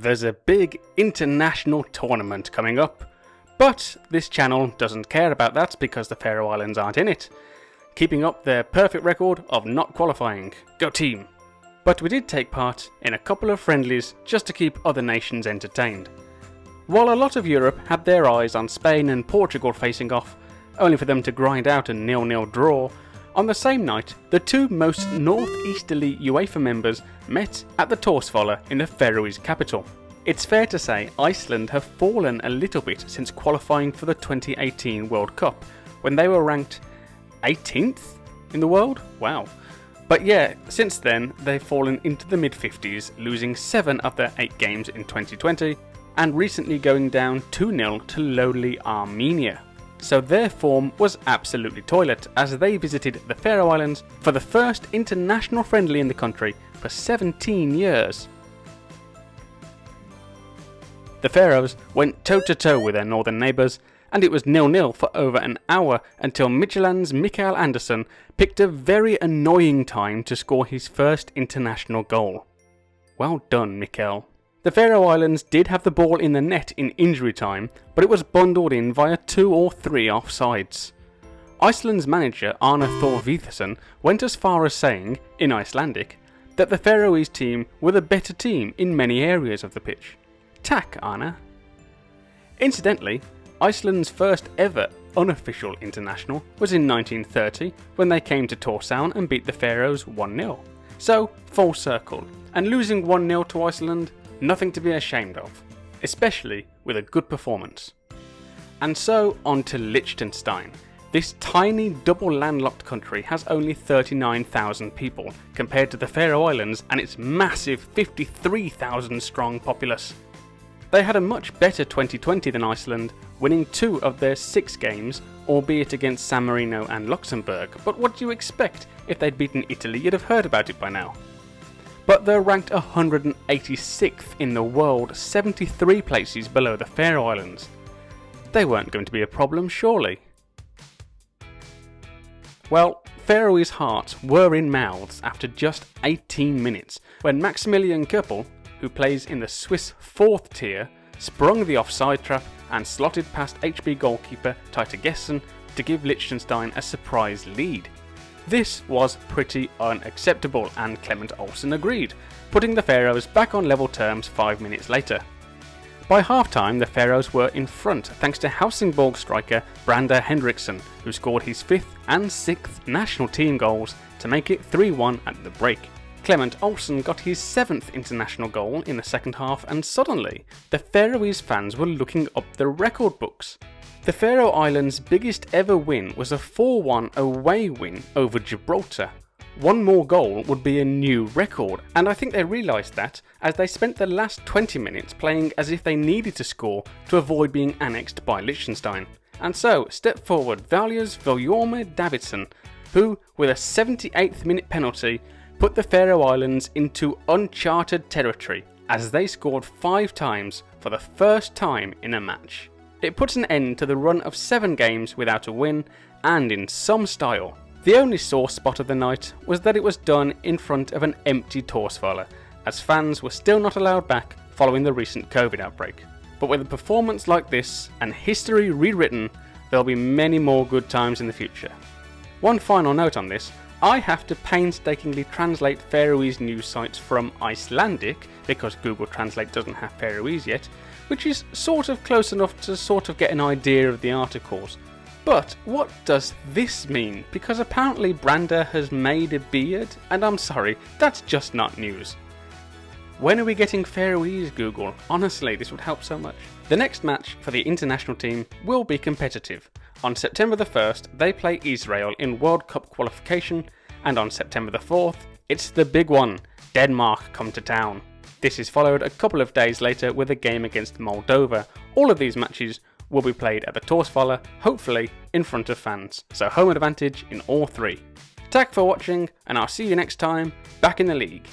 there's a big international tournament coming up, but this channel doesn't care about that because the Faroe Islands aren't in it, keeping up their perfect record of not qualifying. Go team! But we did take part in a couple of friendlies just to keep other nations entertained. While a lot of Europe had their eyes on Spain and Portugal facing off, only for them to grind out a 0-0 draw, on the same night the two most northeasterly UEFA members met at the Tórsvalla in the Faroese capital. It's fair to say Iceland have fallen a little bit since qualifying for the 2018 World Cup, when they were ranked 18th in the world? Wow. But yeah, since then they've fallen into the mid-50s, losing 7 of their 8 games in 2020, and recently going down 2-0 to lowly Armenia. So their form was absolutely toilet as they visited the Faroe Islands for the first international friendly in the country for 17 years. The Faroes went toe-to-toe with their northern neighbours, and it was 0-0 for over an hour until Midtjylland's Mikael Andersson picked a very annoying time to score his first international goal. Well done, Mikael. The Faroe Islands did have the ball in the net in injury time, but it was bundled in via 2 or 3 offsides. Iceland's manager Arne Thor Viðarsson went as far as saying, in Icelandic, that the Faroese team were the better team in many areas of the pitch. Tack, Arne. Incidentally, Iceland's first ever unofficial international was in 1930 when they came to Tórshavn and beat the Faroes 1-0. So, full circle, and losing 1-0 to Iceland, nothing to be ashamed of, especially with a good performance. And so on to Liechtenstein. This tiny double landlocked country has only 39,000 people compared to the Faroe Islands and its massive 53,000 strong populace. They had a much better 2020 than Iceland, winning 2 of their 6 games, albeit against San Marino and Luxembourg, but what do you expect? If they'd beaten Italy, you'd have heard about it by now. But they're ranked 186th in the world, 73 places below the Faroe Islands. They weren't going to be a problem, surely. Well, Faroese hearts were in mouths after just 18 minutes, when Maximilian Köppel, who plays in the Swiss 4th tier, sprung the offside trap and slotted past HB goalkeeper Teitur Gesson to give Liechtenstein a surprise lead. This was pretty unacceptable, and Clement Olsen agreed, putting the Faroes back on level terms 5 minutes later. By half-time, the Faroes were in front thanks to Helsingborg striker Brander Henriksson, who scored his 5th and 6th national team goals to make it 3-1 at the break. Clement Olsen got his 7th international goal in the second half, and suddenly, the Faroese fans were looking up the record books. The Faroe Islands' biggest ever win was a 4-1 away win over Gibraltar. One more goal would be a new record, and I think they realised that as they spent the last 20 minutes playing as if they needed to score to avoid being annexed by Liechtenstein. And so, step forward Valjas Vilhjálmur Davidsson, who, with a 78th minute penalty, put the Faroe Islands into uncharted territory as they scored 5 times for the first time in a match. It puts an end to the run of 7 games without a win, and in some style. The only sore spot of the night was that it was done in front of an empty Tórsvalla, as fans were still not allowed back following the recent COVID outbreak. But with a performance like this, and history rewritten, there'll be many more good times in the future. One final note on this, I have to painstakingly translate Faroese news sites from Icelandic, because Google Translate doesn't have Faroese yet, which is sort of close enough to sort of get an idea of the articles. But what does this mean? Because apparently Brander has made a beard, and I'm sorry, that's just not news. When are we getting Faroese, Google? Honestly, this would help so much. The next match for the international team will be competitive. On September the 1st, they play Israel in World Cup qualification, and on September the 4th, it's the big one, Denmark come to town. This is followed a couple of days later with a game against Moldova. All of these matches will be played at the Tórsvalla, hopefully in front of fans, so home advantage in all 3. Thanks for watching, and I'll see you next time, back in the league.